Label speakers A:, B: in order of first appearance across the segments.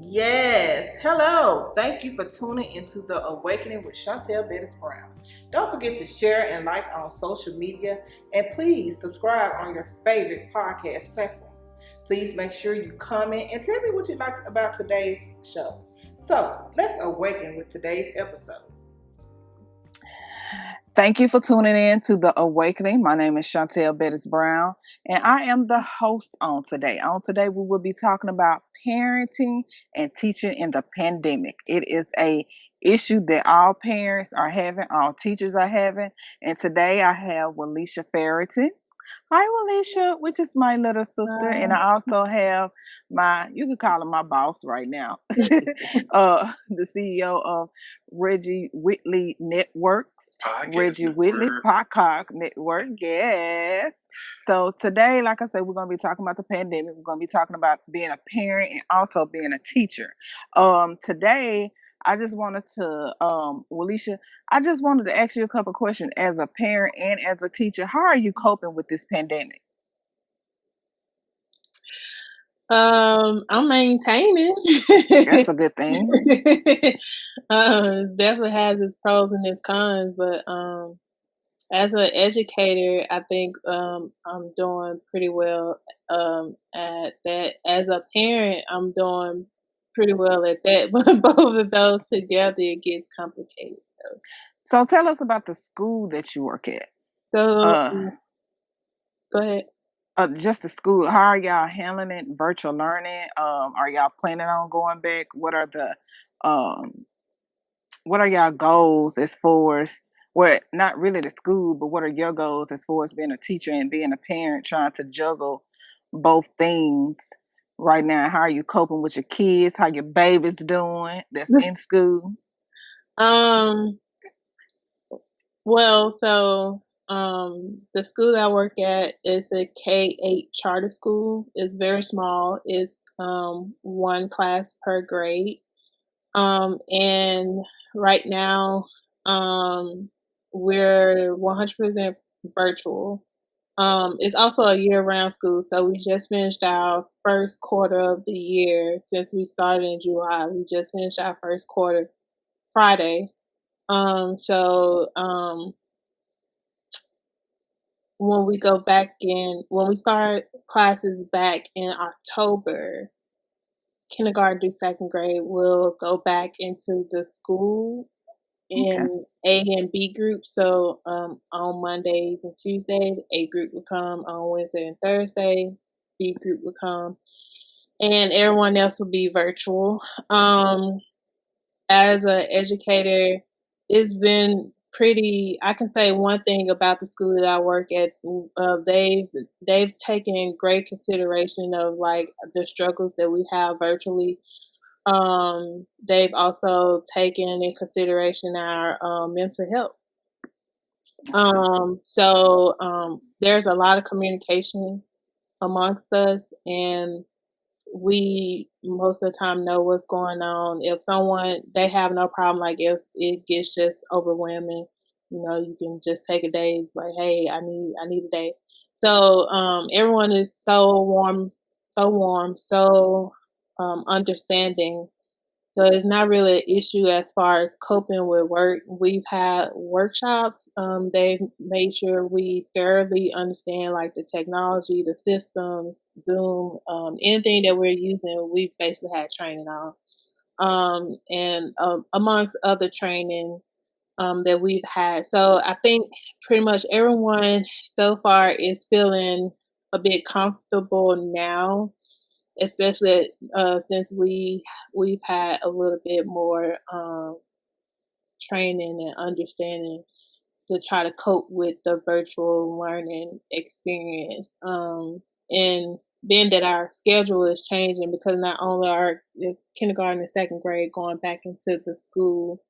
A: Yes. Hello. Thank you for tuning into the Awakening with Shontal Bettis-Brown. Don't forget to share and like on social media, and please subscribe on your favorite podcast platform. Please make sure you comment and tell me what you like about today's show. So let's awaken with today's episode.
B: Thank you for tuning in to The Awakening. My name is Shontal Bettis-Brown, and I am the host on today. On today, we will be talking about parenting and teaching in the pandemic. It is a issue that all parents are having, all teachers are having, and today I have Wilishia Farrington. Hi, Wilishia, which is my little sister, and I also have you can call her my boss right now, the CEO of Reggie Whitley Networks, Reggie Whitley Podcast Network, yes. So today, like I said, we're going to be talking about the pandemic. We're going to be talking about being a parent and also being a teacher. Today, I just wanted to, Wilishia, I just wanted to ask you a couple questions as a parent and as a teacher. How are you coping with this pandemic?
C: I'm maintaining.
B: That's a good thing.
C: Definitely has its pros and its cons, but as an educator, I think I'm doing pretty well at that. As a parent, I'm doing pretty well at that. But both of those together, it gets complicated.
B: So tell us about the school that you work at.
C: So go ahead.
B: Just the school. How are y'all handling it? Virtual learning? Are y'all planning on going back? What are y'all goals as far as not really the school, but what are your goals as far as being a teacher and being a parent, trying to juggle both things right now? How are you coping with your kids? How your baby's doing that's in school?
C: Well, so the school that I work at is a K-8 charter school. It's very small. It's one class per grade. And right now, we're 100% virtual. It's also a year-round school, so we just finished our first quarter of the year since we started in July. We just finished our first quarter Friday. When we when we start classes back in October, kindergarten through second grade will go back into the school in A and B groups. So on Mondays and Tuesdays, A group will come. On Wednesday and Thursday, B group will come, and everyone else will be virtual. As an educator, it's been pretty. I can say one thing about the school that I work at. They've taken great consideration of like the struggles that we have virtually. They've also taken in consideration our mental health. There's a lot of communication amongst us, and we most of the time know what's going on. If they have no problem, like if it gets just overwhelming, you can just take a day, like, hey, I need a day. So everyone is so warm, so understanding. So it's not really an issue as far as coping with work. We've had workshops. They've made sure we thoroughly understand like the technology, the systems, Zoom, anything that we're using, we've basically had training on. And amongst other training that we've had. So I think pretty much everyone so far is feeling a bit comfortable now, especially since we've had a little bit more training and understanding to try to cope with the virtual learning experience. And then that our schedule is changing because not only are the kindergarten and second grade going back into the school,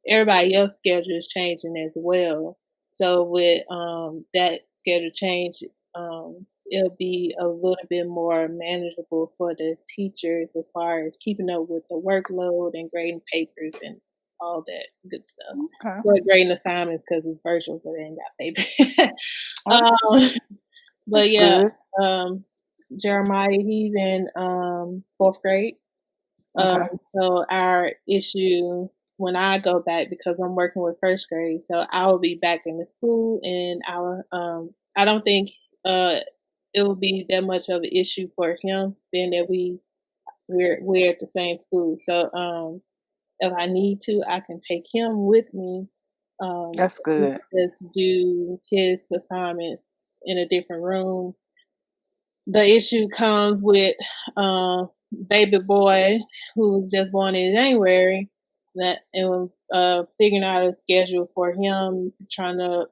C: everybody else's schedule is changing as well. So with that schedule change, it'll be a little bit more manageable for the teachers as far as keeping up with the workload and grading papers and all that good stuff.
B: Okay.
C: Well, grading assignments because it's virtual, so they ain't got paper. But yeah, Jeremiah, he's in 4th grade.
B: Okay.
C: So our issue when I go back, because I'm working with first grade, so I will be back in the school, and I don't think uh it will be that much of an issue for him, being that we're at the same school. So if I need to, I can take him with me.
B: That's
C: We
B: good.
C: can just do his assignments in a different room. The issue comes with baby boy who was just born in January, that and figuring out a schedule for him, trying to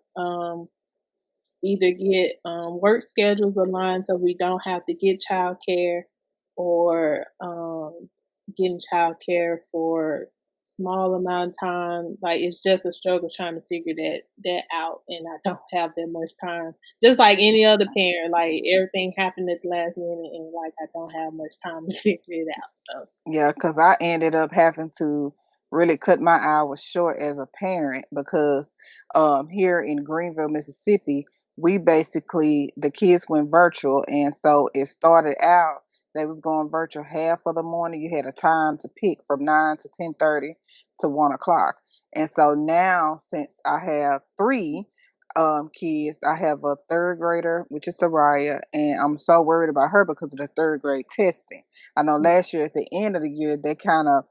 C: either get work schedules aligned so we don't have to get childcare, or getting childcare for small amount of time. Like, it's just a struggle trying to figure that out, and I don't have that much time. Just like any other parent, like everything happened at the last minute, and like I don't have much time to figure it out. So.
B: Yeah, because I ended up having to really cut my hours short as a parent because here in Greenville, Mississippi, we basically the kids went virtual, and so it started out they was going virtual half of the morning. You had a time to pick from 9 to 10:30 to 1 o'clock, and so now since I have three kids, I have a third grader, which is Soraya, and I'm so worried about her because of the third grade testing. I know last year at the end of the year they kind of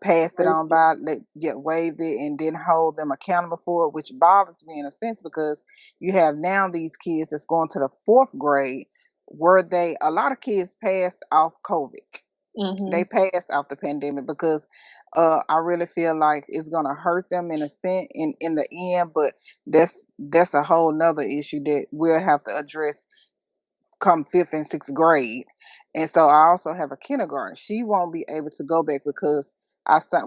B: passed it on by, let get waived it, and didn't hold them accountable for it, which bothers me in a sense because you have now these kids that's going to the fourth grade where they a lot of kids passed off COVID. They
C: Mhm.
B: passed off the pandemic because I really feel like it's gonna hurt them in a sense in the end, but that's a whole nother issue that we'll have to address come fifth and sixth grade. And so I also have a kindergarten. She won't be able to go back because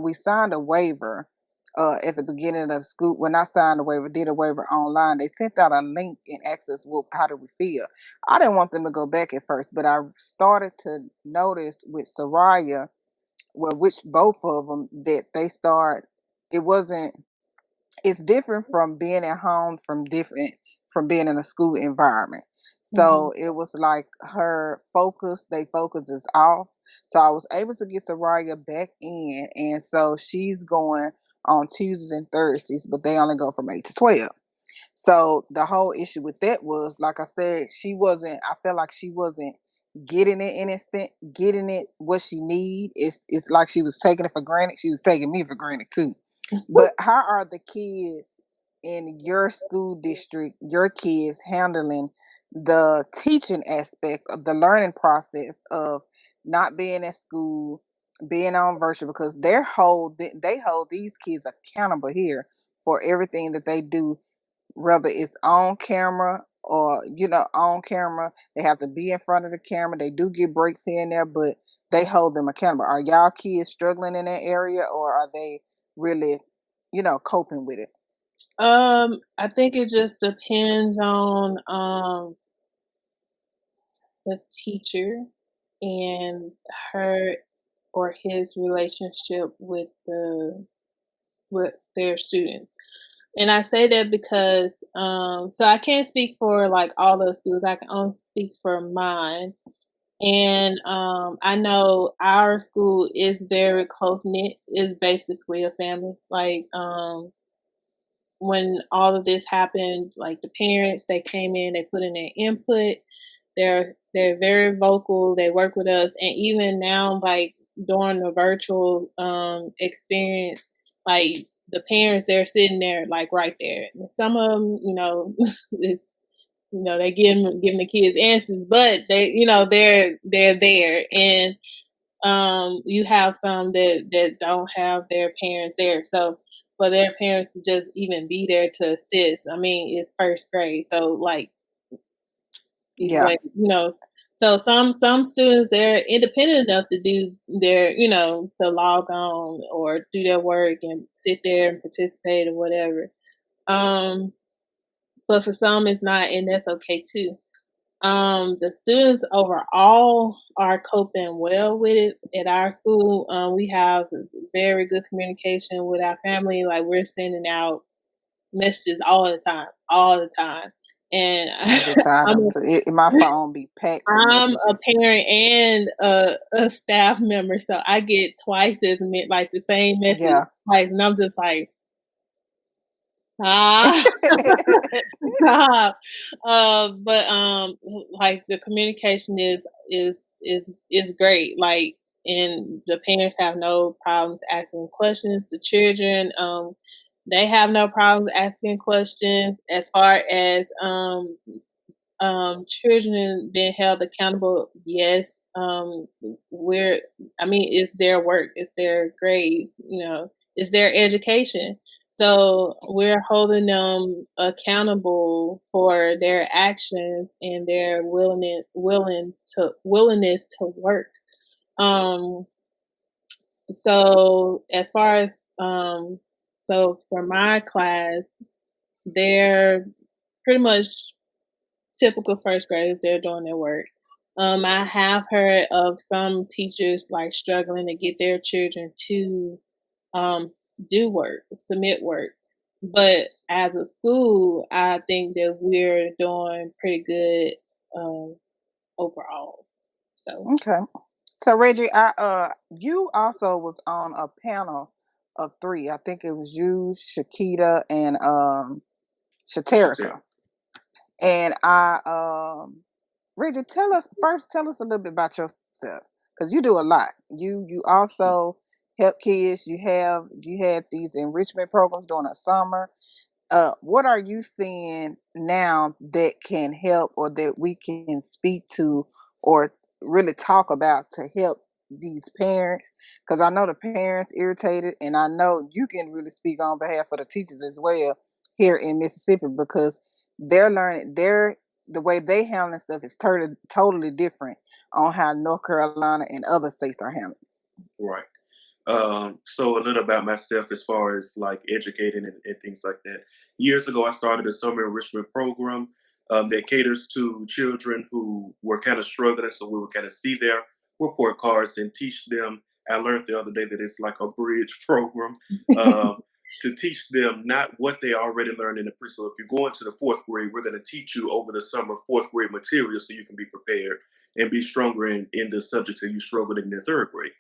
B: we signed a waiver at the beginning of school. When I signed the waiver, did a waiver online, they sent out a link and asked us, well, how do we feel? I didn't want them to go back at first, but I started to notice with Soraya, well, which both of them, that they start, it wasn't it's different from being at home from being in a school environment.
C: Mhm.
B: So it was like their focus is off. So I was able to get Soraya back in, and so she's going on Tuesdays and Thursdays, but they only go from 8 to 12. So the whole issue with that was, like I said, I felt like she wasn't getting it in a sense, getting it what she need. It's like she was taking it for granted. She was taking me for granted too. But how are the kids in your school district, your kids handling the teaching aspect of the learning process of not being at school, being on virtual, because they hold these kids accountable here for everything that they do, whether it's on camera or on camera. They have to be in front of the camera. They do get breaks here and there, but they hold them accountable. Are y'all kids struggling in that area, or are they really coping with it?
C: I think it just depends on the teacher and her or his relationship with their students. And I say that because so I can't speak for like all those schools. I can only speak for mine. And I know our school is very close knit. Is basically a family. Like when all of this happened, like the parents, they came in, they put in their input. They're very vocal. They work with us, and even now, like during the virtual experience, like the parents, they're sitting there, like right there. And some of them, it's they giving the kids answers, but they're there, and you have some that don't have their parents there. So for their parents to just even be there to assist, I mean, it's first grade, so like
B: Yeah,
C: like so some students, they're independent enough to do their to log on or do their work and sit there and participate or whatever. Um, but for some it's not, and that's okay too. The students overall are coping well with it at our school. We have very good communication with our family. Like we're sending out messages all the time, all the time. And
B: I get tired
C: I'm
B: of
C: a,
B: it too. My phone be packed with
C: I'm a
B: messages.
C: parent and a staff member, so I get twice as many, like the same message
B: Yeah.
C: twice, and I'm just like, ah, stop. But like the communication is great. Like, and the parents have no problems asking questions to children. They have no problems asking questions as far as children being held accountable. Yes, we're. I mean, it's their work, it's their grades, it's their education. So we're holding them accountable for their actions and their willingness to work. Um, so as far as so for my class, they're pretty much typical first graders. They're doing their work. I have heard of some teachers like struggling to get their children to um, do work, submit work. But as a school, I think that we're doing pretty good overall. So
B: Okay. So Reggie, you also was on a panel of three. I think it was you, Shakita, and Shaterica. And Reggie, tell us a little bit about yourself, because you do a lot. You also help kids. You had these enrichment programs during the summer. What are you seeing now that can help, or that we can speak to, or really talk about to help these parents? Because I know the parents irritated, and I know you can really speak on behalf of the teachers as well here in Mississippi, because they're learning the way they handling stuff is totally different on how North Carolina and other states are handling.
D: Right. So a little about myself as far as like educating and things like that. Years ago, I started a summer enrichment program that caters to children who were kind of struggling. So we would kind of see their report cards and teach them. I learned the other day that it's like a bridge program to teach them not what they already learned in the pre. So if you go into the fourth grade, we're going to teach you over the summer fourth grade material so you can be prepared and be stronger in the subjects that you struggled in the third grade.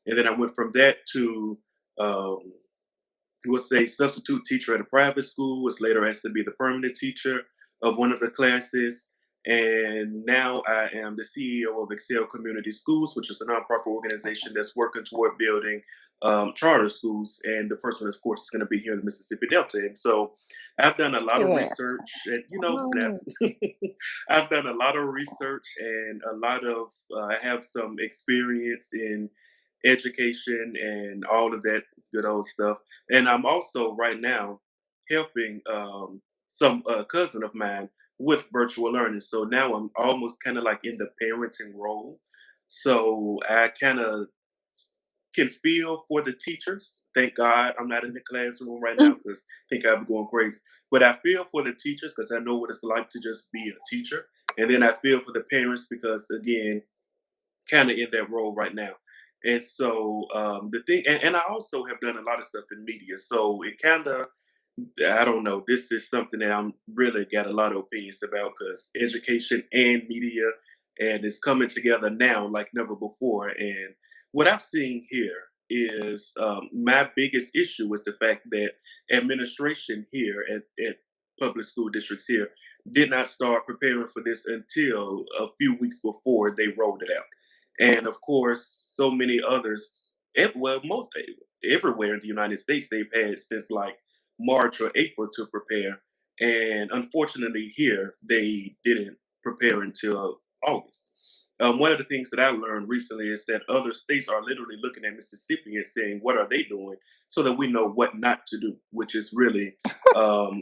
D: And then I went from that to um, was a substitute teacher at a private school, was later asked to be the permanent teacher of one of the classes. And now I am the CEO of Excel Community Schools, which is a nonprofit organization that's working toward building charter schools. And the first one, of course, is going to be here in the Mississippi Delta. And so I've done a lot of
B: Yes.
D: research and,
C: oh,
D: snaps. I've done a lot of research and a lot of, I have some experience in education and all of that good old stuff. And I'm also right now helping some cousin of mine with virtual learning. So now I'm almost kind of like in the parenting role. So I kind of can feel for the teachers. Thank God I'm not in the classroom right now because I think I'd be going crazy. But I feel for the teachers because I know what it's like to just be a teacher. And then I feel for the parents because, again, kind of in that role right now. And so the thing, and I also have done a lot of stuff in media. So it kind of, I don't know, this is something that I'm really got a lot of opinions about because education and media, and it's coming together now like never before. And what I've seen here is my biggest issue is the fact that administration here at public school districts here did not start preparing for this until a few weeks before they rolled it out. And of course, so many others, well, most everywhere in the United States, they've had since like March or April to prepare. And unfortunately, here, they didn't prepare until August. One of the things that I learned recently is that other states are literally looking at Mississippi and saying, what are they doing? So that we know what not to do, which is really
B: Bad.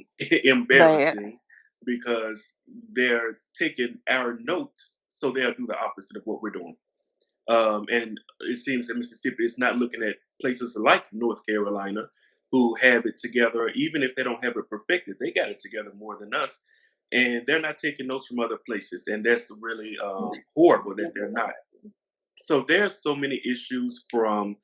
D: embarrassing because they're taking our notes so they'll do the opposite of what we're doing. And it seems that Mississippi is not looking at places like North Carolina, who have it together. Even if they don't have it perfected, they got it together more than us. And they're not taking notes from other places. And that's really horrible that they're not. So there's so many issues from,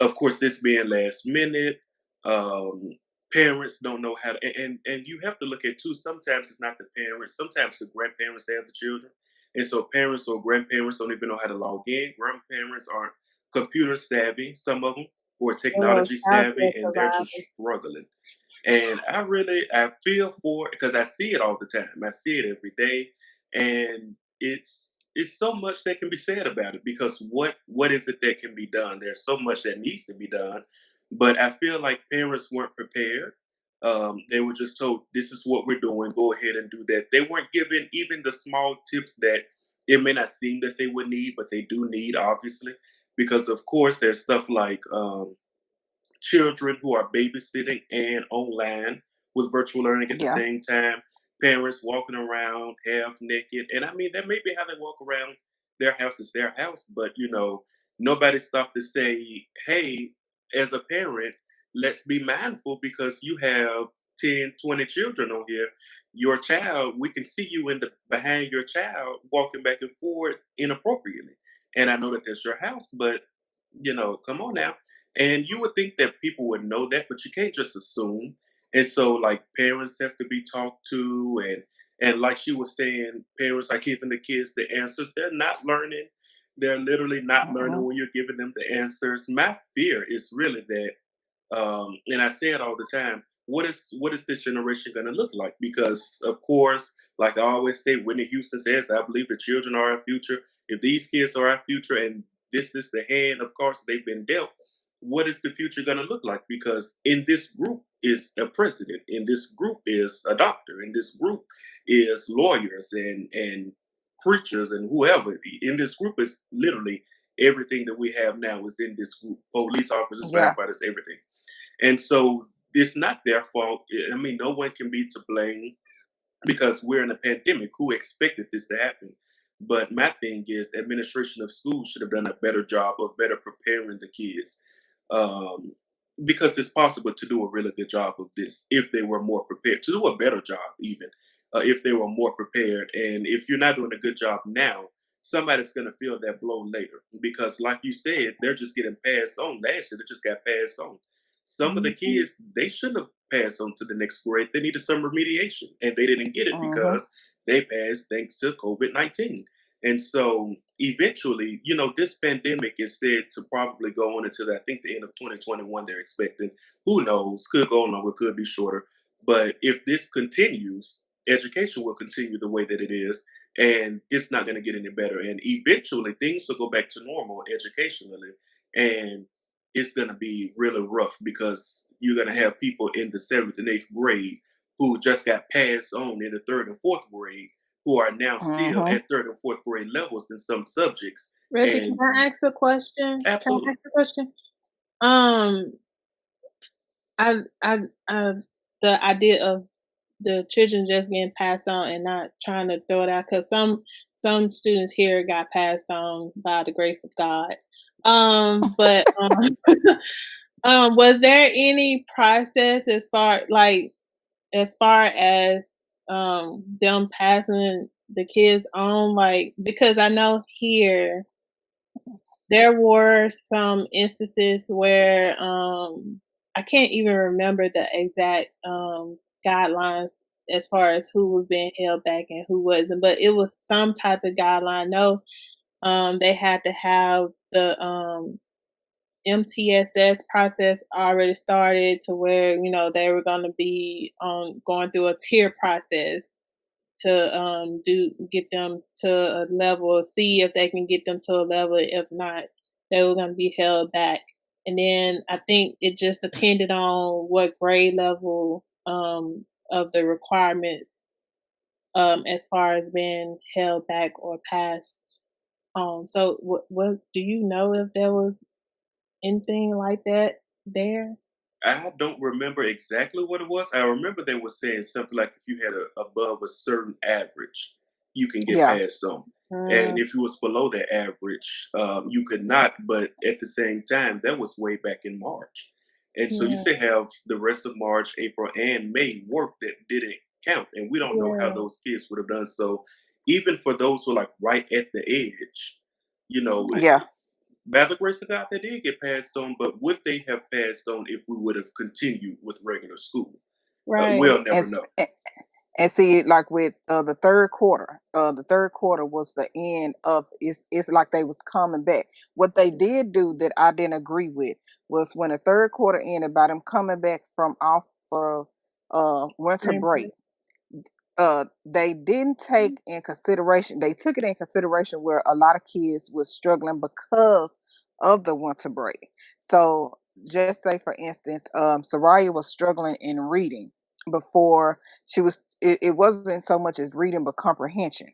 D: of course, this being last minute, um, parents don't know how to, and you have to look at too. Sometimes it's not the parents. Sometimes the grandparents have the children, and so parents or grandparents don't even know how to log in. Grandparents aren't computer savvy. Some of them, or
C: Oh,
D: technology
C: child
D: savvy,
C: care
D: and they're just
C: providers.
D: struggling. And I feel for it because I see it all the time. I see it every day, and it's so much that can be said about it because what is it that can be done? There's so much that needs to be done, but I feel like parents weren't prepared. They were just told, "This is what we're doing. Go ahead and do that." They weren't given even the small tips that it may not seem that they would need, but they do need, obviously, because of course there's stuff like children who are babysitting and online with virtual learning at the
B: Yeah.
D: same time, parents walking around half naked. And I mean, that may be how they walk around. Their house is their house, but nobody stopped to say, hey, as a parent, let's be mindful because you have 10, 20 children on here. Your child, we can see you in the behind your child walking back and forth inappropriately. And I know that that's your house, but come on now. And you would think that people would know that, but you can't just assume. And so, like, parents have to be talked to, and like she was saying, parents are giving the kids the answers. They're not learning. They're literally not learning
B: Mm-mm.
D: when you're giving them the answers. My fear is really that, and I say it all the time. What is this generation going to look like? Because of course, like I always say, Whitney Houston says, "I believe the children are our future. If these kids are our future, and this is the hand, of course, they've been dealt, what is the future going to look like?" Because in this group is a president, in this group is a doctor, in this group is lawyers and preachers and whoever. In this group is literally everything that we have now is in this group. Police officers,
B: Yeah.
D: firefighters, everything. And so it's not their fault. I mean, no one can be to blame because we're in a pandemic. Who expected this to happen? But my thing is, administration of schools should have done a better job of better preparing the kids, um, because it's possible to do a really good job of this if they were more prepared. To do a better job, even if they were more prepared. And if you're not doing a good job now, somebody's going to feel that blow later. Because, like you said, they're just getting passed on. Last year, they just got passed on. Some of the
C: Mhm.
D: kids, they shouldn't have passed on to the next grade. They needed some remediation, and they didn't get it
B: Mm-hmm.
D: because they passed thanks to COVID-19. And so eventually, this pandemic is said to probably go on until I think the end of 2021, they're expecting. Who knows? Could go longer, could be shorter. But if this continues, education will continue the way that it is, and it's not going to get any better. And eventually, things will go back to normal educationally. And it's going to be really rough because you're going to have people in the seventh and eighth grade who just got passed on in the third and fourth grade who are now still
B: Mm-hmm.
D: at third and fourth grade levels in some subjects.
C: Reggie, can
D: And
C: I ask a question? Can I
D: absolutely,
C: ask a question? Um, I the idea of the children just getting passed on and not trying to throw it out because some students here got passed on by the grace of God. But was there any process as far as them passing the kids on? Like because I know here there were some instances where I can't even remember the exact guidelines as far as who was being held back and who wasn't, but it was some type of guideline. No, they had to have the MTSS process already started to where they were going to be going through a tier process to do get them to a level, see if they can get them to a level. If not, they were gonna be held back. And then I think it just depended on what grade level of the requirements as far as being held back or passed. So what do you know if there was anything like that there?
D: I don't remember exactly what it was. I remember they were saying something like if you had above a certain average, you can get
B: Yeah.
D: passed on. And
C: Mm,
D: if you was below the average, you could not. But at the same time, that was way back in March. And so you
C: yeah,
D: still have the rest of March, April, and May work that didn't count. And we don't know how
C: yeah.
D: those kids would have done. So even for those who are like right at the edge, you know,
B: Yeah.
D: by the grace of God, they did get passed on, but would they have passed on if we would have continued with regular school?
C: Right.
D: We'll never know.
B: And see, like with the third quarter was the end of it's like they was coming back. What they did do that I didn't agree with was when the third quarter ended by them coming back from off for winter break. They didn't take in consideration, they took it in consideration where a lot of kids was struggling because of the winter break. So just say for instance, Soraya was struggling in reading before it wasn't so much as reading but comprehension.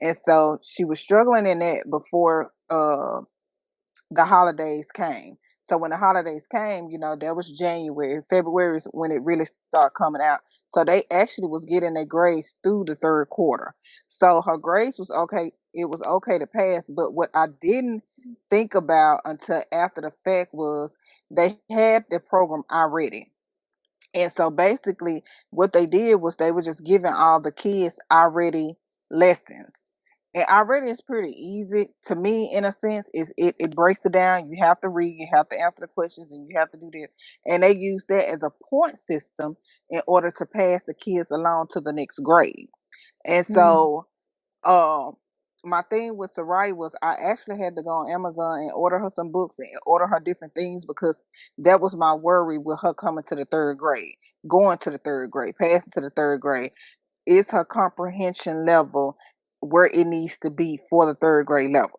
B: And so she was struggling in that before the holidays came. So when the holidays came, that was January. February is when it really started coming out. So they actually was getting their grades through the third quarter. So her grades was okay. It was okay to pass. But what I didn't think about until after the fact was they had the program already. And so basically what they did was they were just giving all the kids already lessons. And already is pretty easy to me in a sense. It breaks it down. You have to read, you have to answer the questions, and you have to do this. And they use that as a point system in order to pass the kids along to the next grade. And so my thing with Sarai was I actually had to go on Amazon and order her some books and order her different things because that was my worry with her coming to the third grade, going to the third grade, passing to the third grade. Is her comprehension level where it needs to be for the third grade level?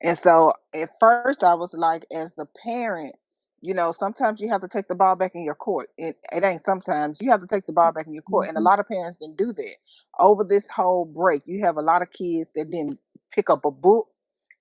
B: And so at first I was like, as the parent, sometimes you have to take the ball back in your court. It ain't sometimes. You have to take the ball back in your court. And a lot of parents didn't do that. Over this whole break, you have a lot of kids that didn't pick up a book,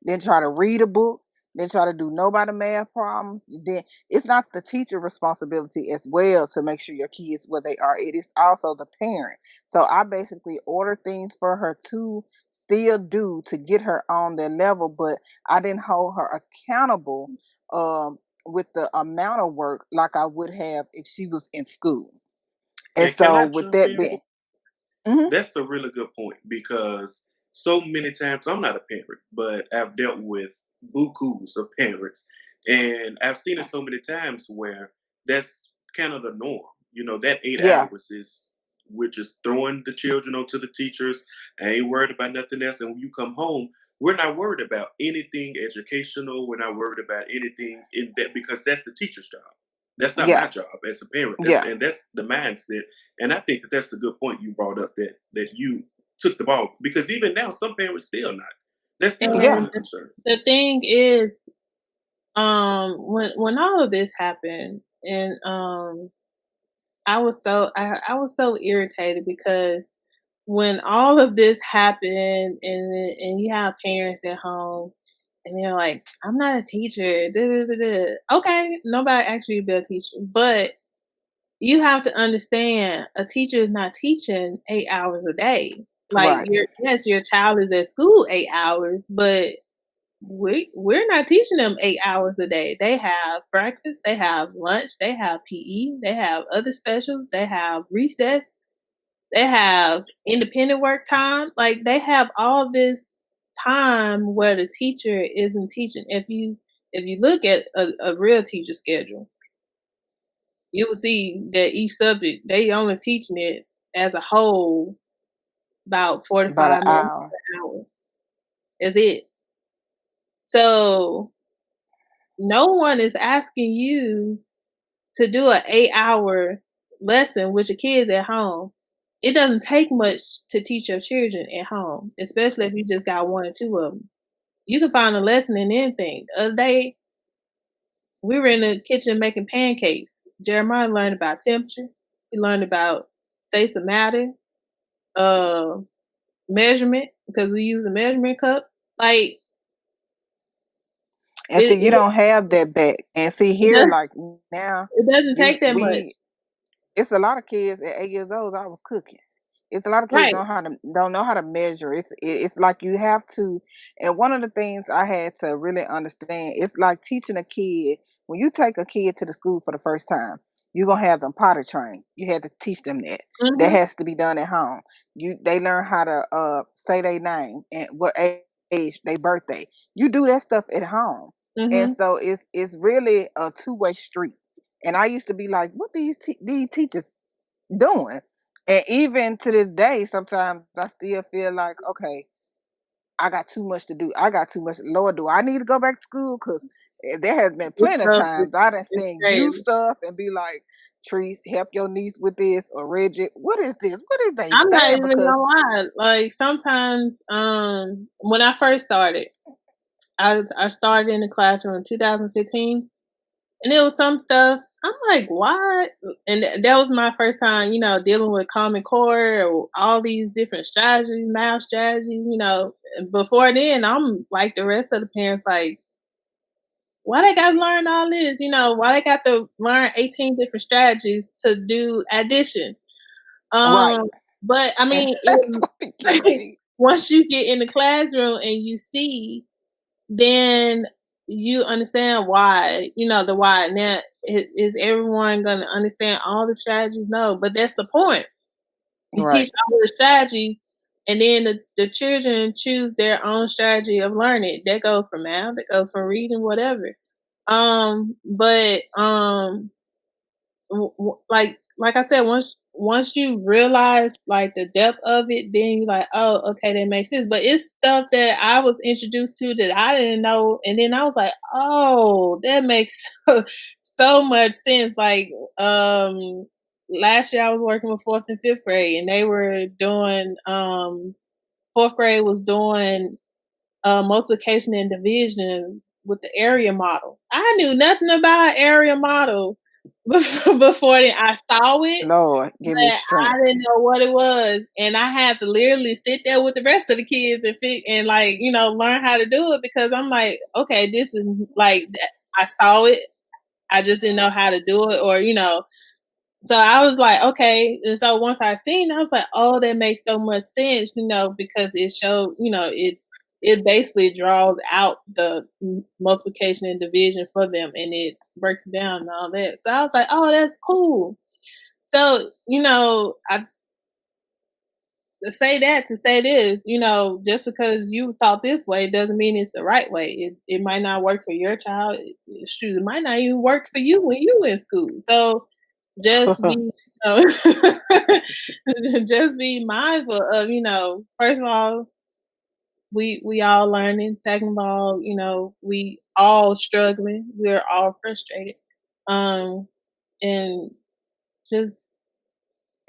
B: then try to read a book, then try to do nobody math problems. Then it's not the teacher responsibility as well to make sure your kids where they are. It is also the parent. So I basically ordered things for her to still do to get her on their level, but I didn't hold her accountable with the amount of work like I would have if she was in school. And
D: And can
B: so
D: I
B: with
D: jump
B: that
D: in?
B: being, mm-hmm.
D: That's a really good point because so many times I'm not a parent, but I've dealt with bukus of parents, and I've seen it so many times where that's kind of the norm. That eight
B: Yeah,
D: hours is we're just throwing the children onto the teachers. I ain't worried about nothing else. And when you come home, we're not worried about anything educational. We're not worried about anything in that because that's the teacher's job. That's not my
B: yeah,
D: job as a parent.
B: yeah,
D: That's the mindset. And I think that's a good point you brought up that you took the ball because even now some parents still not. They're still not
B: yeah,
C: And
D: really concerned.
C: the thing is, when all of this happened, and I was so irritated because when all of this happened, and you have parents at home, and they're like, "I'm not a teacher." Da, da, da, da. Okay, nobody asked you to be a teacher, but you have to understand a teacher is not teaching 8 hours a day. Like
B: right.
C: your child is at school 8 hours, but we're not teaching them 8 hours a day. They have breakfast, they have lunch, they have PE, they have other specials, they have recess, they have independent work time. Like they have all this time where the teacher isn't teaching. If you look at a real teacher schedule, you will see that each subject they only teaching it as a whole about
B: About an
C: 45 minutes to
B: hour.
C: an hour. That's it. So no one is asking you to do an 8 hour lesson with your kids at home. It doesn't take much to teach your children at home, especially if you just got one or two of them. You can find a lesson in anything. The other day, we were in the kitchen making pancakes. Jeremiah learned about temperature. He learned about states of matter, uh, measurement, because we use a measurement cup. Like
B: And see,
C: it,
B: you
C: it,
B: don't have that back. And see
C: it,
B: here,
C: does,
B: like now,
C: it doesn't
B: you
C: take that much.
B: we it's a lot of kids at 8 years old. I was cooking. It's a lot of kids
C: Right.
B: don't know how to measure. It's like you have to. And one of the things I had to really understand, it's like teaching a kid. When you take a kid to the school for the first time, you're gonna have them potty trained. You had to teach them that. That
C: Hmm.
B: has to be done at home. They learn how to say their name and what age, their birthday. You do that stuff at home. And so it's really a two-way street. And I used to be like, what these teachers doing? And even to this day, sometimes I still feel like, okay, I got too much to do. I got too much. Lord, do I need to go back to school? Because there has been plenty of times I done seen you stuff and be like, Treese, help your niece with this, or Reggie, what is this? What is they
C: I'm not
B: saying?
C: even
B: Because
C: gonna lie. Like sometimes, when I first started, I started in the classroom in 2015, and it was some stuff. I'm like, what? And that was my first time, dealing with Common Core or all these different strategies, math strategies. Before then, I'm like the rest of the parents, like, why they got to learn all this? Why they got to learn 18 different strategies to do addition?
B: right.
C: But I mean,
B: That's what it can be.
C: once you get in the classroom and you see, then you understand why, the why. Now, is everyone going to understand all the strategies? No, but that's the point. You
B: Right.
C: teach all the strategies, and then the children choose their own strategy of learning. That goes for math, that goes for reading, whatever. But like I said, once you realize like the depth of it, then you're like, oh, okay, that makes sense. But it's stuff that I was introduced to that I didn't know, and then I was like, oh, that makes so much sense. Like last year I was working with 4th and 5th grade, and they were doing 4th grade was doing multiplication and division with the area model. I knew nothing about area model before then. I saw it,
B: Lord, give me
C: but
B: strength.
C: I didn't know what it was, and I had to literally sit there with the rest of the kids and learn how to do it, because I'm like, okay, this is like, I saw it, I just didn't know how to do it, or So I was like, okay. And so once I seen, I was like, oh, that makes so much sense, because it showed, it basically draws out the multiplication and division for them, and it breaks it down and all that. So I was like, oh, that's cool. So, I to say this, just because you thought this way doesn't mean it's the right way. It might not work for your child. It might not even work for you when you in school. So just be just be mindful of, first of all, we all learning. Second of all, we all struggling. We're all frustrated. And just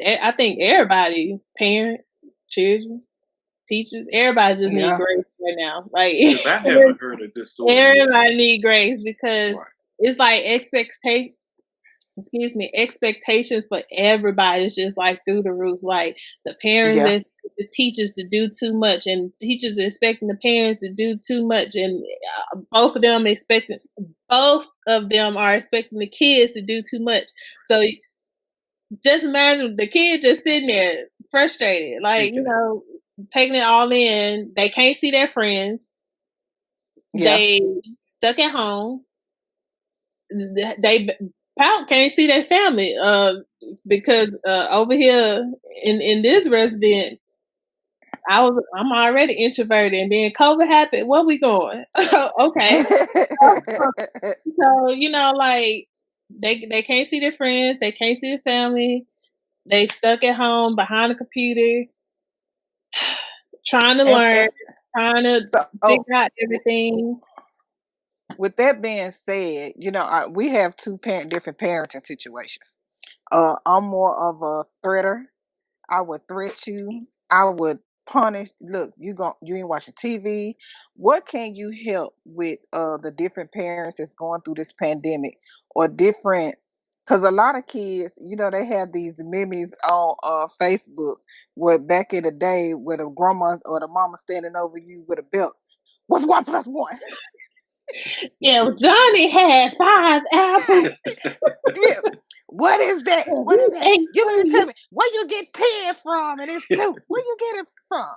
C: I think everybody, parents, children, teachers, everybody just need grace right now. Like
D: I haven't heard of this story.
C: Everybody need grace, because it's like expectations for everybody is just like through the roof. Like the parents expect the teachers to do too much, and teachers are expecting the parents to do too much, and both of them are expecting the kids to do too much. So just imagine the kid just sitting there frustrated, like, taking it all in. They can't see their friends. They stuck at home. They can't see their family because over here in this resident, I'm already introverted, and then COVID happened. Where we going? Okay. So like they can't see their friends, they can't see their family. They stuck at home behind a computer, trying to learn, trying to figure out everything.
B: With that being said, we have two different parenting situations. I'm more of a threater. I would threat you. I would punish. Look, you ain't watching TV. What can you help with the different parents that's going through this pandemic, or different? Because a lot of kids, they have these memes on Facebook where back in the day, where the grandma or the mama standing over you with a belt. What's 1 + 1?
C: Yeah, Johnny had 5 apples.
B: Yeah. What is that? What is that? You mean to tell me where you get 10 from, and it's 2? Where you get it from?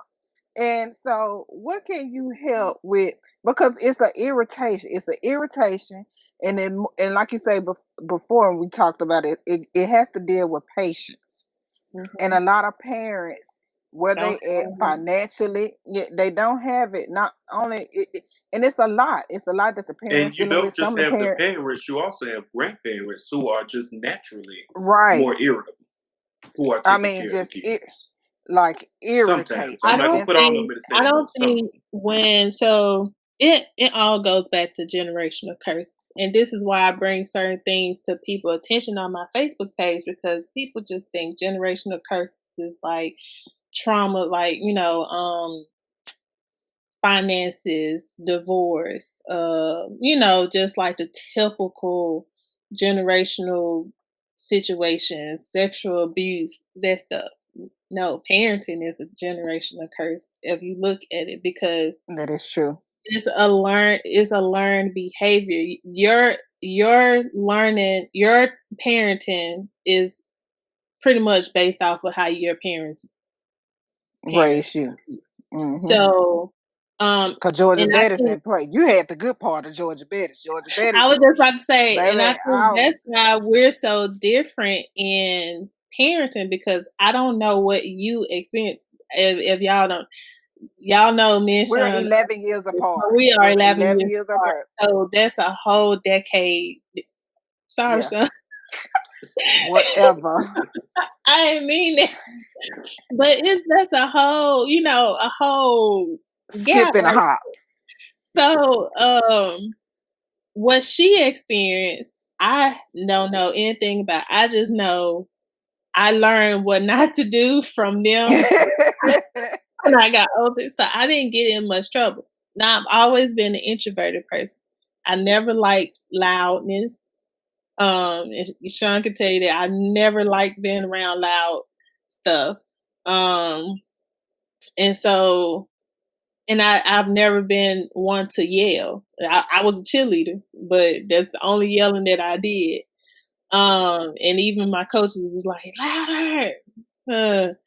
B: And so, what can you help with? Because it's an irritation. It's an irritation, and like you say before, and we talked about it. It has to deal with patience, and a lot of parents where they at financially. They don't have it. Not only, and it's a lot. It's a lot that the
D: And
B: parents
D: you
B: dealing
D: don't
B: with.
D: just
B: Some of the
D: have the
B: parents,
D: parents, you also have grandparents who are just naturally
B: right?
D: more irritable, who are
B: I
D: taking
B: mean,
D: care of the
B: just it
D: kids.
B: like
D: Sometimes.
B: irritates.
D: I'm
C: I
D: not
B: Like
D: gonna
C: don't
B: it's
D: put all of them
C: think
D: in the
C: I
D: same
C: don't
D: boat. Some of
C: think
D: them.
C: when so it all goes back to generational curses. And this is why I bring certain things to people's attention on my Facebook page, because people just think generational curses is like trauma, like, finances, divorce, just like the typical generational situations, sexual abuse, that stuff. No, parenting is a generational curse if you look at it, because
B: that is true.
C: it's a learned behavior. Your learning, your parenting is pretty much based off of how your parents.
B: Raise you.
C: So,
B: Cause Georgia
C: and I
B: Bettis
C: think
B: didn't play. You had the good part of Georgia Bettis. Georgia
C: I
B: Bettis,
C: was just about to say, and I
B: baby,
C: think that's why we're so different in parenting, because I don't know what you experience. If y'all know me and
B: we're
C: Sean,
B: 11 years apart.
C: we are
B: We're
C: 11
B: 11
C: years
B: years
C: apart.
B: apart.
C: So that's a whole decade. Sorry,
B: Yeah.
C: Sean.
B: Whatever.
C: I didn't mean that. But that's a whole gap,
B: Skip and a
C: right?
B: hop.
C: So, what she experienced, I don't know anything about. I just know I learned what not to do from them when I got older. So I didn't get in much trouble. Now, I've always been an introverted person. I never liked loudness. And Sean can tell you that I never liked being around loud stuff. And so, and I've never been one to yell. I was a cheerleader, but that's the only yelling that I did. And even my coaches was like, louder.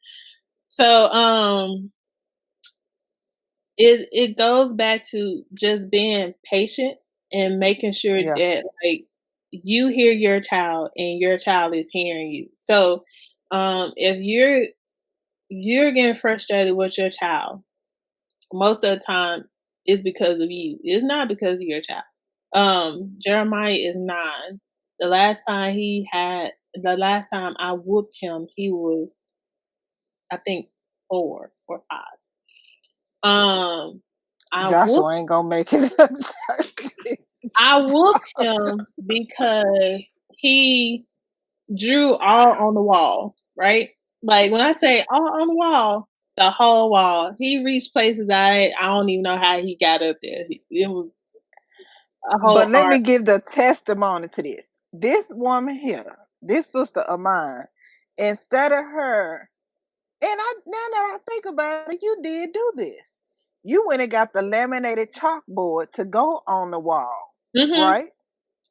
C: So it goes back to just being patient and making sure
B: Yeah.
C: that, like, you hear your child and your child is hearing you. So if you're getting frustrated with your child, most of the time it's because of you. It's not because of your child. Jeremiah is 9. The last time I whooped him, he was, I think, 4 or 5.
B: Joshua ain't gonna make it.
C: I whooped him because he drew all on the wall, right? Like, when I say all on the wall, the whole wall. He reached places I don't even know how he got up there. It was a whole
B: But let
C: art.
B: me give the testimony to this. This woman here, this sister of mine, instead of her, and now that I think about it, you did do this. You went and got the laminated chalkboard to go on the wall, right?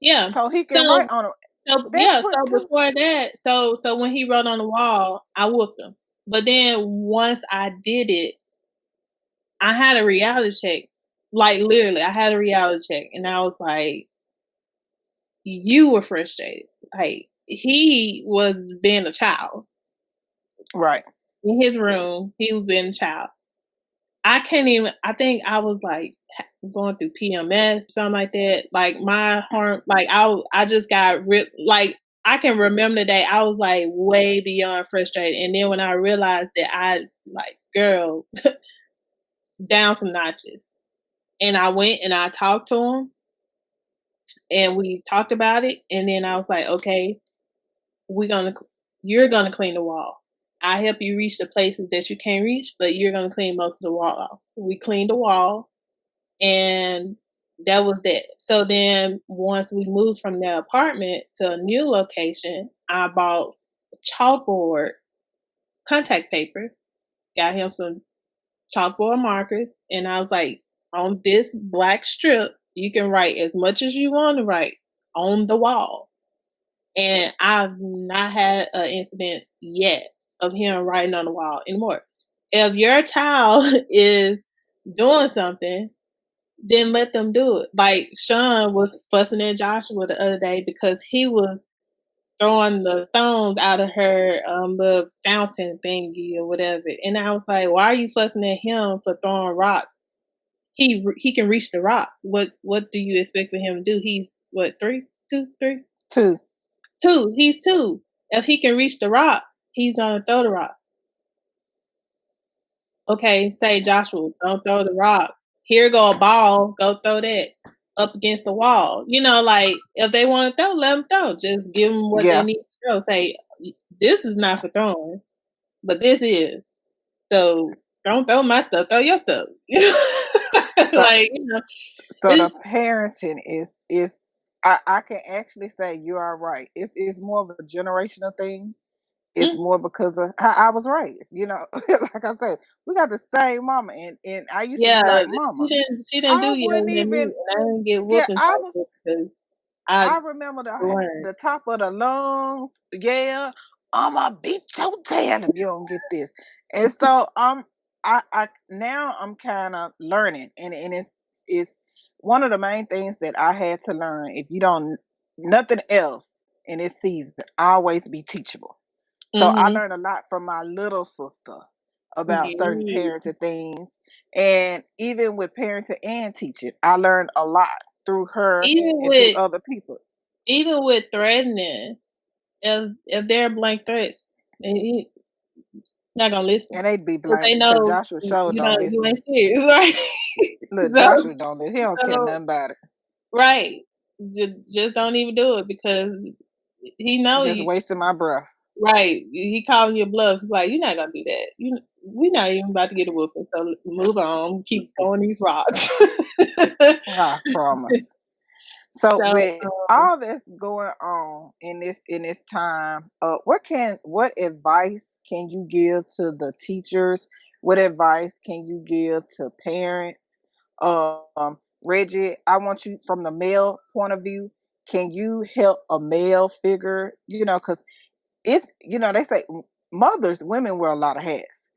C: Yeah.
B: So he can write on it.
C: So before that, so when he wrote on the wall, I whooped him. But then once I did it, I had a reality check. Like, literally, I had a reality check, and I was like, you were frustrated. Like, he was being a child.
B: Right.
C: In his room, he was being a child. I think I was like going through PMS, something like that. Like, my heart, like, I just got like, I can remember the day I was like way beyond frustrated. And then when I realized that girl, down some notches. And I went and I talked to him and we talked about it. And then I was like, okay, you're gonna clean the wall. I help you reach the places that you can't reach, but you're gonna clean most of the wall off. We cleaned the wall, and that was that. So then once we moved from the apartment to a new location, I bought chalkboard, contact paper, got him some chalkboard markers, and I was like, on this black strip, you can write as much as you want to write on the wall. And I've not had an incident yet of him writing on the wall anymore. If your child is doing something, then let them do it. Like, Sean was fussing at Joshua the other day because he was throwing the stones out of her the fountain thingy or whatever. And I was like, why are you fussing at him for throwing rocks? He can reach the rocks. What do you expect for him to do? He's what, 3, 2, 3?
B: 2.
C: 2. He's 2. If he can reach the rocks, he's gonna throw the rocks. Okay, say Joshua, don't throw the rocks. Here go a ball, go throw that up against the wall. You know, like if they want to throw, let them throw. Just give them what they need to throw. Say, this is not for throwing, but this is. So don't throw my stuff, throw your stuff.
B: So,
C: like, you know.
B: So the parenting is I can actually say you are right. It's more of a generational thing. It's more because of how I was raised, you know. Like I said, we got the same mama, and I used to be like, Mama,
C: she didn't
B: I
C: do
B: wouldn't
C: yelling at me,
B: even.
C: and I didn't get
B: Yeah,
C: whooping
B: I was.
C: because
B: I
C: I
B: remember
C: learned.
B: the top of the lungs. Yeah, I'ma beat your tail if you don't get this. And so I now I'm kind of learning, and it's one of the main things that I had to learn. If you don't nothing else in this season, always be teachable. So I learned a lot from my little sister about certain
C: Yeah.
B: parenting things. And even with parenting and teaching, I learned a lot through her and through other people.
C: Even with threatening, if they're blank threats, he's not gonna listen.
B: And they'd be
C: Because
B: blank
C: they
B: because
C: know
B: Joshua Show don't
C: you
B: listen.
C: ain't serious, right?
B: Look,
C: so,
B: Joshua don't listen. He don't care nothing about it.
C: right. Just don't even do it because he know
B: Just
C: you.
B: wasting my breath.
C: Right. He calling your bluff. He's like, you're not gonna do that. We're not even about to get a whooping. So move on. Keep throwing these rocks.
B: I promise. So
C: so
B: with all that's going on in this time, what advice can you give to the teachers? What advice can you give to parents? Reggie, I want you from the male point of view. Can you help a male figure? You know, because it's they say women wear a lot of hats.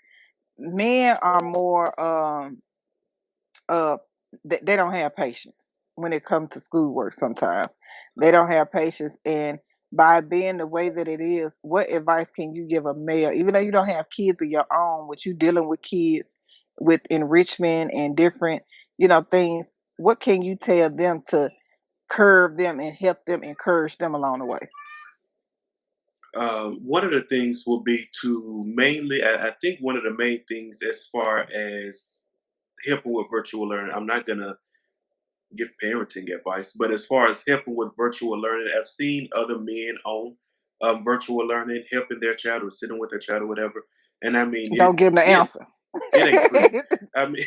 B: Men are more uh they don't have patience when it comes to schoolwork. Sometimes they don't have patience, and by being the way that it is, what advice can you give a male, even though you don't have kids of your own, with you dealing with kids with enrichment and different things? What can you tell them to curve them and help them, encourage them along the way?
D: One of the things will be to mainly, I think one of the main things as far as helping with virtual learning, I'm not going to give parenting advice, but as far as helping with virtual learning, I've seen other men on virtual learning helping their child or sitting with their child or whatever. And I mean,
B: Don't give them the
D: yeah,
B: answer.
D: it ain't pretty. I mean,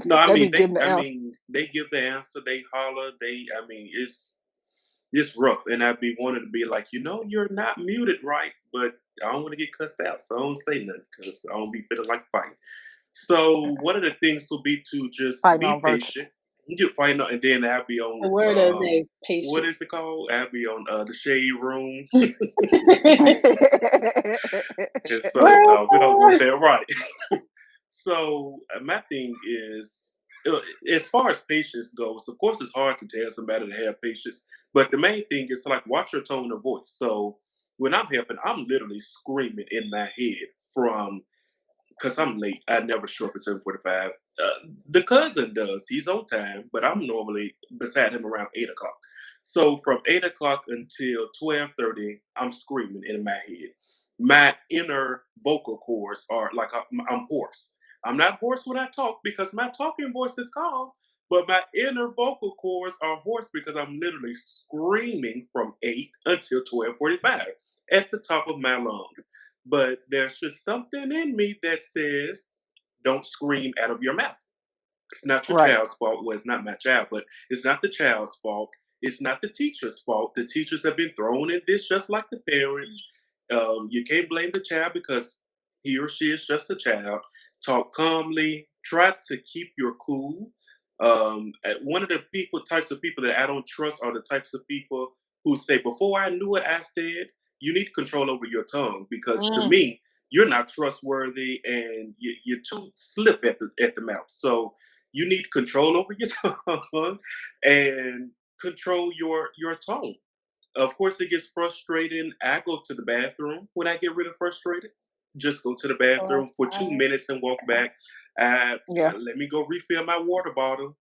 D: no, I
B: They
D: mean,
B: be giving the answer.
D: they give the answer, they holler, I mean, it's rough, and I'd be wanting to be like, you're not muted right, but I don't want to get cussed out, so I don't say nothing because I don't be feeling like fighting. So one of the things will be to just
B: Fighting
D: be
B: on virtual.
D: patient. You get fighting, and then I'll be
C: the
D: on
C: word of the day,
D: what
C: patience.
D: is it called? I'll be on the shade room. And so no, we don't want that right. So my thing is, as far as patience goes, of course, it's hard to tell somebody to have patience. But the main thing is like watch your tone of voice. So when I'm helping, I'm literally screaming in my head from because I'm late. I never show up at 7:45. The cousin does. He's on time, but I'm normally beside him around 8 o'clock. So from 8 o'clock until 12:30, I'm screaming in my head. My inner vocal cords are like I'm hoarse. I'm not hoarse when I talk because my talking voice is calm, but my inner vocal cords are hoarse because I'm literally screaming from 8 until 12:45 at the top of my lungs. But there's just something in me that says, don't scream out of your mouth. It's not your
B: Right.
D: child's fault. Well, it's not my child, but it's not the child's fault. It's not the teacher's fault. The teachers have been thrown in this just like the parents. You can't blame the child because he or she is just a child. Talk calmly. Try to keep your cool. One of the types of people that I don't trust are the types of people who say, before I knew what I said, you need control over your tongue because to me, you're not trustworthy and you're too slip at the mouth. So you need control over your tongue and control your tone. Of course, it gets frustrating. I go to the bathroom when I get really frustrated. Just go to the bathroom for 2 minutes and walk back.
B: Yeah,
D: Let me go refill my water bottle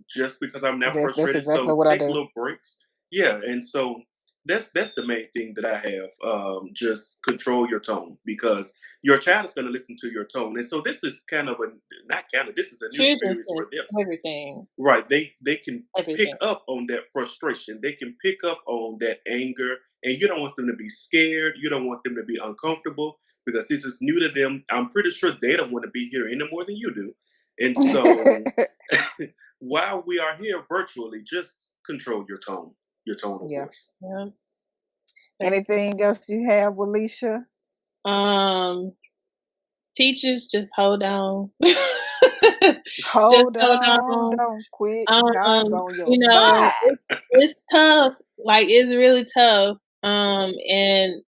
D: just because I'm now
B: that's
D: frustrated.
B: exactly
D: So
B: what I
D: take
B: do.
D: little breaks. Yeah, and so that's the main thing that I have. Just control your tone because your child is going to listen to your tone, and so this is kind of a not kind of this is a new
C: Children
D: experience for
C: sense
D: them.
C: everything,
D: Right. They can pick
C: everything.
D: up on that frustration. They can pick up on that anger. And you don't want them to be scared. You don't want them to be uncomfortable because this is new to them. I'm pretty sure they don't want to be here any more than you do. And so while we are here virtually, just control your tone of
B: Yeah.
D: voice.
C: Yeah.
B: Anything else you have, Wilishia?
C: Teachers, just hold on. Just
B: Hold
C: hold
B: on,
C: on.
B: don't quit. God's on your
C: You know,
B: side.
C: it's tough. Like it's really tough. And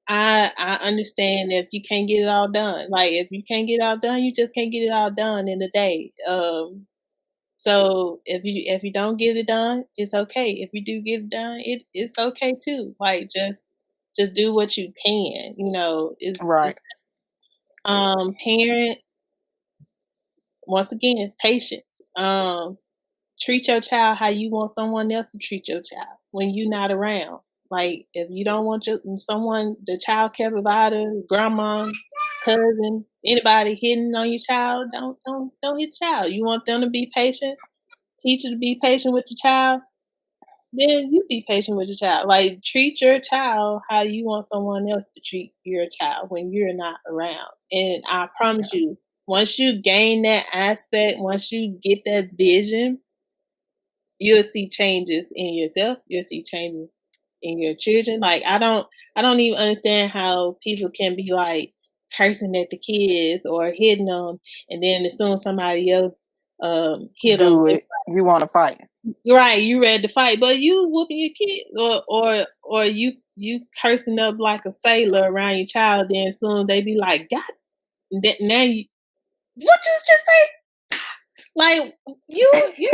C: I understand if you can't get it all done. Like if you can't get it all done, you just can't get it all done in a day. So if you don't get it done, it's okay. If you do get it done, it's okay too. Like just do what you can. You know,
B: Right.
C: parents, once again, patience. Treat your child how you want someone else to treat your child when you're not around. Like if you don't want the child care provider, grandma, cousin, anybody hitting on your child, don't hit your child. You want them to be patient, teach you to be patient with your child, then you be patient with your child. Like treat your child how you want someone else to treat your child when you're not around. And I promise you, once you gain that aspect, once you get that vision, you'll see changes in yourself. You'll see changes in your children. Like I don't even understand how people can be like cursing at the kids or hitting them, and then as soon as somebody else hit them,
B: Do it. You want to fight.
C: you're right. You ready to fight, but you whooping your kid, or you cursing up like a sailor around your child. Then soon they be like, God, now you what you just say? Like you learned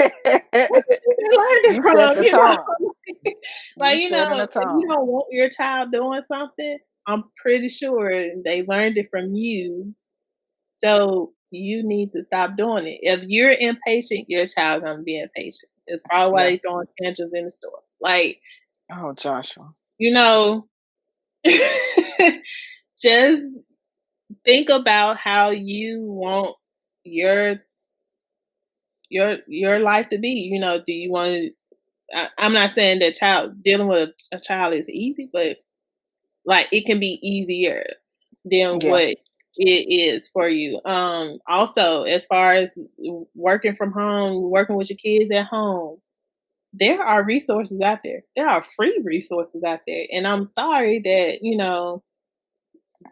C: it
B: You set
C: from,
B: the
C: you know.
B: tone.
C: Like,
B: You
C: you know,
B: setting the
C: if you
B: tone.
C: don't want your child doing something, I'm pretty sure they learned it from you. So you need to stop doing it. If you're impatient, your child's gonna be impatient. It's probably why
B: Yeah.
C: they throwing tantrums in the store. Like,
B: Oh, Joshua.
C: you know, just think about how you want your your life to be. You know, do you want to? I'm not saying that dealing with a child is easy, but like it can be easier than
B: Yeah.
C: what it is for you. Also, as far as working from home, working with your kids at home, there are resources out there. There are free resources out there, and I'm sorry that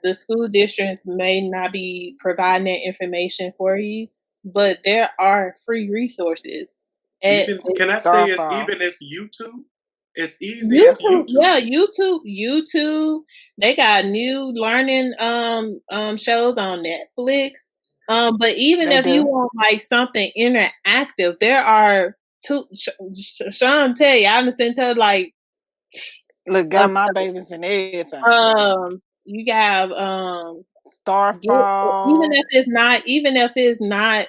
C: the school districts may not be providing that information for you, but there are free resources at
D: Even can I say as
B: Starfall.
D: even as YouTube? As easy as
C: YouTube.
D: YouTube.
C: Yeah, YouTube. They got new learning shows on Netflix. But even
B: They
C: if you
B: do.
C: want like something interactive, there are Sean tell you, I understand tell like
B: Look,
C: uh,
B: got my babies and everything.
C: you have
B: Starfall.
C: even if it's not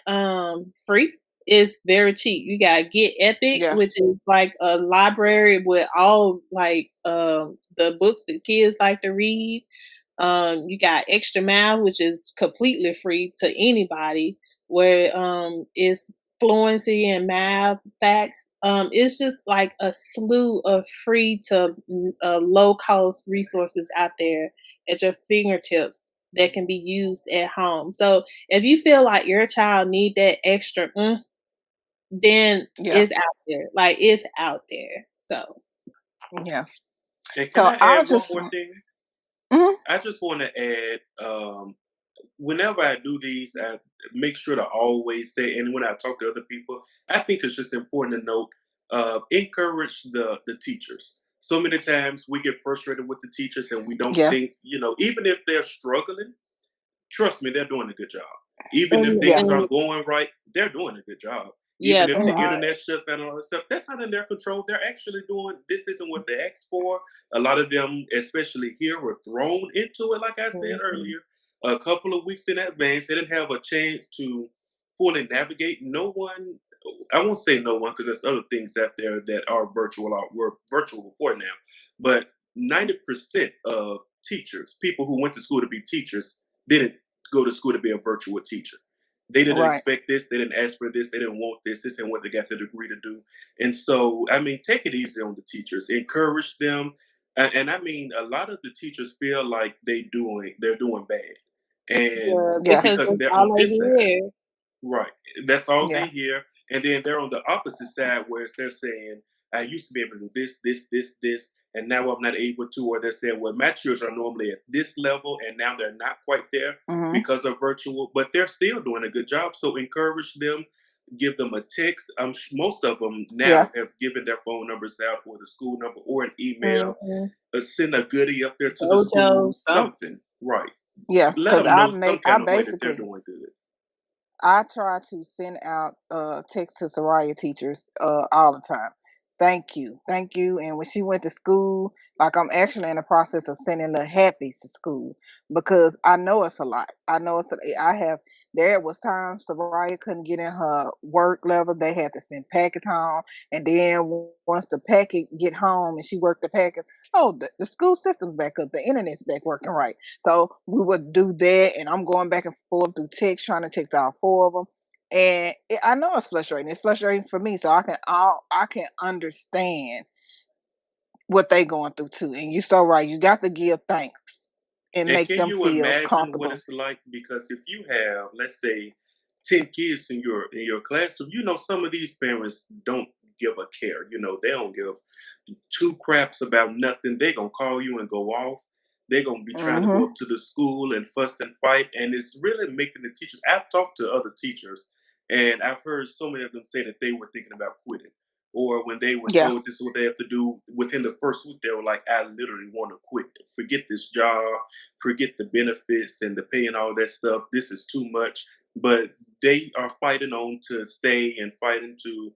C: free, it's very cheap. You got Get Epic,
B: Yeah.
C: which is like a library with all like the books that kids like to read. You got Extra Mile, which is completely free to anybody, where it's fluency and math facts. It's just like a slew of free to low cost resources out there at your fingertips that can be used at home. So if you feel like your child need that extra, then
B: Yeah.
C: it's out there. Like it's out there. So
B: Yeah.
D: And can
B: So
D: I
B: I
D: add one
B: just
D: more thing?
B: Mhm.
D: I just want to add, whenever I do these, I make sure to always say, and when I talk to other people, I think it's just important to note, encourage the teachers. So many times we get frustrated with the teachers and we don't
B: Yeah.
D: think, even if they're struggling, trust me, they're doing a good job. Even if
B: Yeah.
D: things aren't going right, they're doing a good job.
C: Yeah,
D: Even if
C: they
D: the
C: are.
D: internet shuts down and all that stuff, that's not in their control. They're actually doing this isn't what they asked for. A lot of them, especially here, were thrown into it, like I said
C: Mhm.
D: earlier, a couple of weeks in advance. They didn't have a chance to fully navigate. No one, I won't say no one, because there's other things out there that are virtual or were virtual before now. But 90% of teachers, people who went to school to be teachers, didn't go to school to be a virtual teacher. They didn't
B: Right.
D: expect this. They didn't ask for this. They didn't want this. This ain't what they got the degree to do. And so, I mean, take it easy on the teachers. Encourage them. And I mean, a lot of the teachers feel like they're doing bad, and
C: Yeah,
B: Yeah.
C: because
D: because
C: that's
D: they're
C: all
D: on
C: they
D: this side.
C: hear.
D: Right. That's all they
B: Yeah.
D: hear. And then they're on the opposite side where they're saying, I used to be able to do this, this, this, this, and now I'm not able to. Or they're saying, well, my children are normally at this level and now they're not quite there
B: Hmm.
D: because of virtual, but they're still doing a good job. So encourage them, give them a text. Most of them
B: Yeah.
D: now have given their phone numbers out or the school number or an email,
C: Mhm.
D: send a goodie up there to the school,
C: Dojo, something.
D: something. Right.
B: Yeah.
D: Let
B: Because
D: them know some
B: I
D: kind of way that they're
B: basically
D: doing good.
B: I try to send out texts to Soraya teachers all the time. Thank you. Thank you. And when she went to school, like I'm actually in the process of sending little happies to school because I know it's a lot. I know I have there was times Soraya couldn't get in her work level. They had to send packets home. And then once the packet get home and she worked the packet, oh, the school system's back up. The internet's back working right. So we would do that, and I'm going back and forth through text, trying to text all four of them. And I know it's frustrating. It's frustrating for me, so I can understand what they going through too. And you so right. You got to give thanks and
D: And
B: make
D: can
B: them
D: you
B: feel
D: imagine what
B: comfortable.
D: it's like? Because if you have, let's say, 10 kids in your classroom, some of these parents don't give a care. They don't give two craps about nothing. They're gonna call you and go off. They're gonna be trying to go
B: Hmm.
D: up to the school and fuss and fight. And it's really making the teachers. I've talked to other teachers and I've heard so many of them say that they were thinking about quitting. Or when they were
B: Yeah.
D: told this is what they have to do within the first week, they were like, I literally want to quit. Forget this job, forget the benefits and the pay and all that stuff. This is too much. But they are fighting on to stay and fighting to,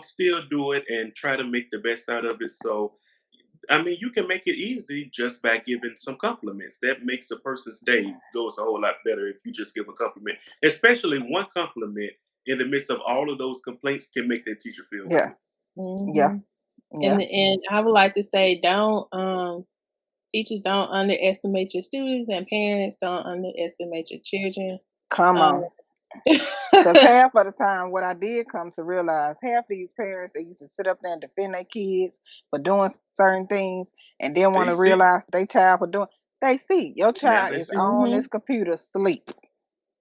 D: still do it and try to make the best out of it. So, I mean, you can make it easy just by giving some compliments. That makes a person's day goes a whole lot better if you just give a compliment. Especially one compliment in the midst of all of those complaints can make that teacher feel
B: Yeah.
D: good.
B: Yeah.
C: Mhm.
B: Yeah.
C: And I would like to say, don't teachers don't underestimate your students, and parents don't underestimate your children.
B: Come
C: Um,
B: on. Because half of the time, what I did come to realize, half these parents they used to sit up there and defend their kids for doing certain things, and then want
D: They
B: to
D: see.
B: realize their child for doing. They see your
D: Now
B: child
D: they
B: is
D: see.
B: on this
C: mhm,
B: computer,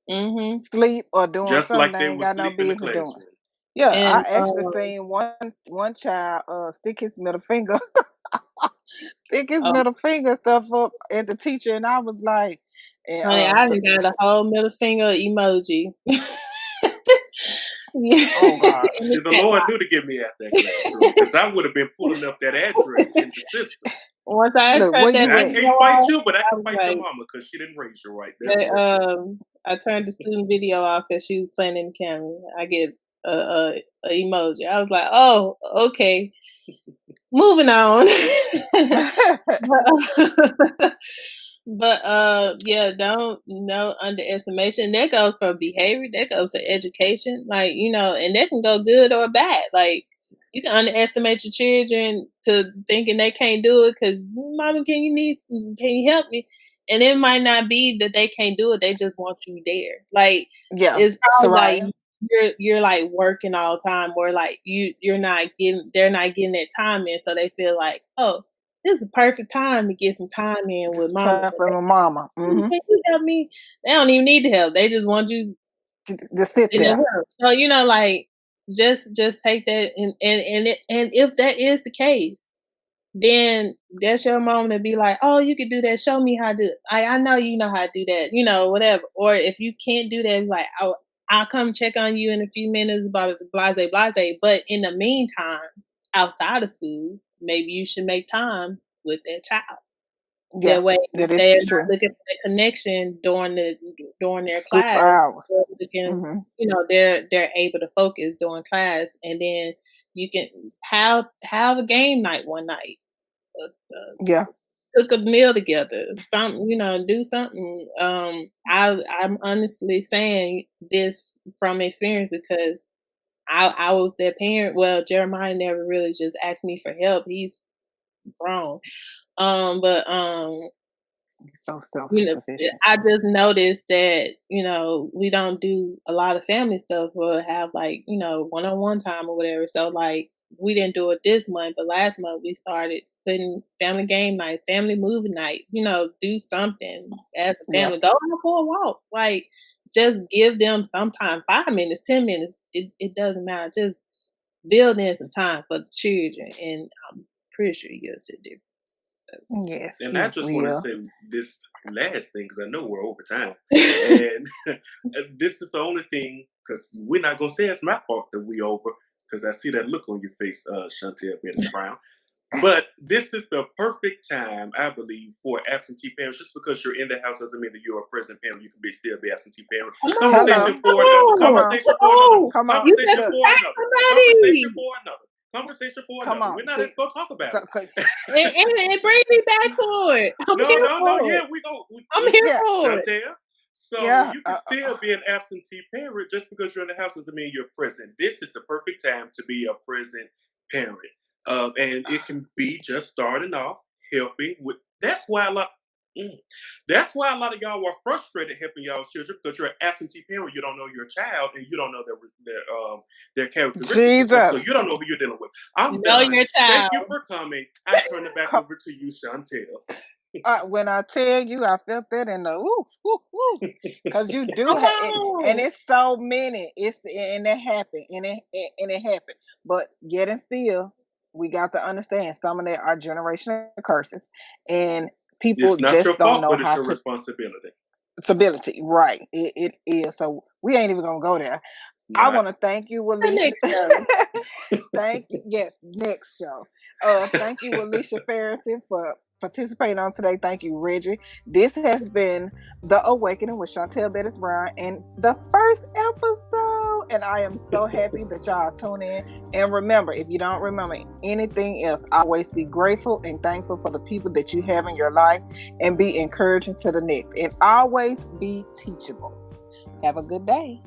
C: mhm,
B: sleep, or doing
D: Just
B: something
D: like
B: they
D: they
B: ain't
D: would
B: got no
D: sleep in the
B: business doing.
D: classroom.
B: Yeah, I
C: and
B: actually seen one child stick his middle finger, stick his
C: oh,
B: middle finger stuff up at the teacher, and I was like, and
C: honey, I done got a whole middle finger emoji. Yeah,
B: oh God,
C: in
D: See,
C: the
D: the
C: chat
D: Lord
C: box.
D: knew to get me out that classroom because I would have been pulling up that address in the system.
C: Once I
B: look
C: turned
B: where
C: that
B: you
D: I
B: at?
C: video
D: can't fight
C: off,
D: you, but I
C: I
D: can
C: was
D: fight your
C: like,
D: mama because she didn't raise you right. That's
C: that,
D: what's up.
C: I turned the student video off because she was playing in the camera. I get a emoji. I was like, oh, okay. Moving on. but, yeah, don't no underestimation. That goes for behavior, that goes for education. Like, and that can go good or bad. Like you can underestimate your children to thinking they can't do it because mommy, can you help me? And it might not be that they can't do it, they just want you there. Like
B: Yeah,
C: it's probably like
B: Soraya.
C: you're like working all the time, or like they're not getting that time in, so they feel like, oh, this is the perfect time to get some time in with
B: It's
C: mama.
B: time for my mama.
C: Can you help me? They don't even need the help. They just want you
B: Just sit
C: in their
B: there.
C: world. So like just take that and if that is the case, then that's your moment to be like, oh, you can do that. Show me how to do it. I know you know how to do that, whatever. Or if you can't do that, like, oh, I'll come check on you in a few minutes, blah, blah, blase, blase. But in the meantime, outside of school, maybe you should make time with that child.
B: Yeah,
C: That way,
B: that
C: they're
B: is
C: not
B: true.
C: looking for the connection during their
B: School
C: class.
B: hours.
C: They're looking,
B: Hmm.
C: they're able to focus during class, and then you can have a game night one night.
B: Yeah.
C: Cook a meal together, something, do something. I'm honestly saying this from experience because I was their parent. Well, Jeremiah never really just asked me for help. He's grown. But
B: So self-sufficient.
C: I just noticed that, we don't do a lot of family stuff or have like, one-on-one time or whatever. So like we didn't do it this month, but last month we started putting family game night, family movie night, do something as a
B: Yeah.
C: family. Go out for a walk. Like just give them some time, 5 minutes, 10 minutes. It doesn't matter. Just build in some time for the children, and I'm pretty sure you'll see a difference. So.
B: Yes,
D: And
B: you
D: I just want to
B: will.
D: say this last thing because I know we're over time, and this is the only thing because we're not gonna say it's my fault that we over because I see that look on your face, Shontal Bettis-Brown. But this is the perfect time, I believe, for absentee parents. Just because you're in the house doesn't mean that you're a present parent. You can still be absentee parent. Conversation for another. Conversation for another.
B: Come on.
C: You just
D: Conversation for
C: attacked
D: another.
C: somebody.
D: Conversation for another. Conversation for
B: Come
D: another.
B: on.
D: We're not
B: See,
D: even gonna talk about
B: so,
D: it.
C: And bring me back for it. I'm here for
D: Yeah,
C: it.
D: we go.
C: I'm here
B: yeah,
C: for it.
D: Shontal. So
B: yeah.
D: you can still be an absentee parent just because you're in the house doesn't mean you're present. This is the perfect time to be a present parent, and it can be just starting off helping with. That's why a lot. That's why a lot of y'all are frustrated helping y'all children because you're an absentee parent. You don't know your child and you don't know their characteristics and stuff. So
B: Jesus.
D: you don't know who you're dealing with. I'm
C: Know
D: done.
C: your
D: Thank
C: child.
D: you for coming. I turn it back
B: Come,
D: over to you, Shontal.
B: when I tell you, I felt that in the because you do
C: Come
B: have it, and
C: on.
B: it's so many. And it happened, and it happened. But yet and still, we got to understand some of them are generational curses, and people
D: It's not your
B: just don't
D: fault,
B: know
D: but it's
B: how
D: your
B: to
D: responsibility.
B: stability. Right? It is. So we ain't even gonna go there. I
D: Not
B: want to thank you,
C: The
B: Wilishia.
C: next show.
B: Thank you. Yes, next show. Thank you, Wilishia Farrington, for participating on today. Thank you, Reggie. This has been The Awakening with Shontal Bettis-Brown and the first episode. And I am so happy that y'all tune in. And remember, if you don't remember anything else, always be grateful and thankful for the people that you have in your life and be encouraging to the next. And always be teachable. Have a good day.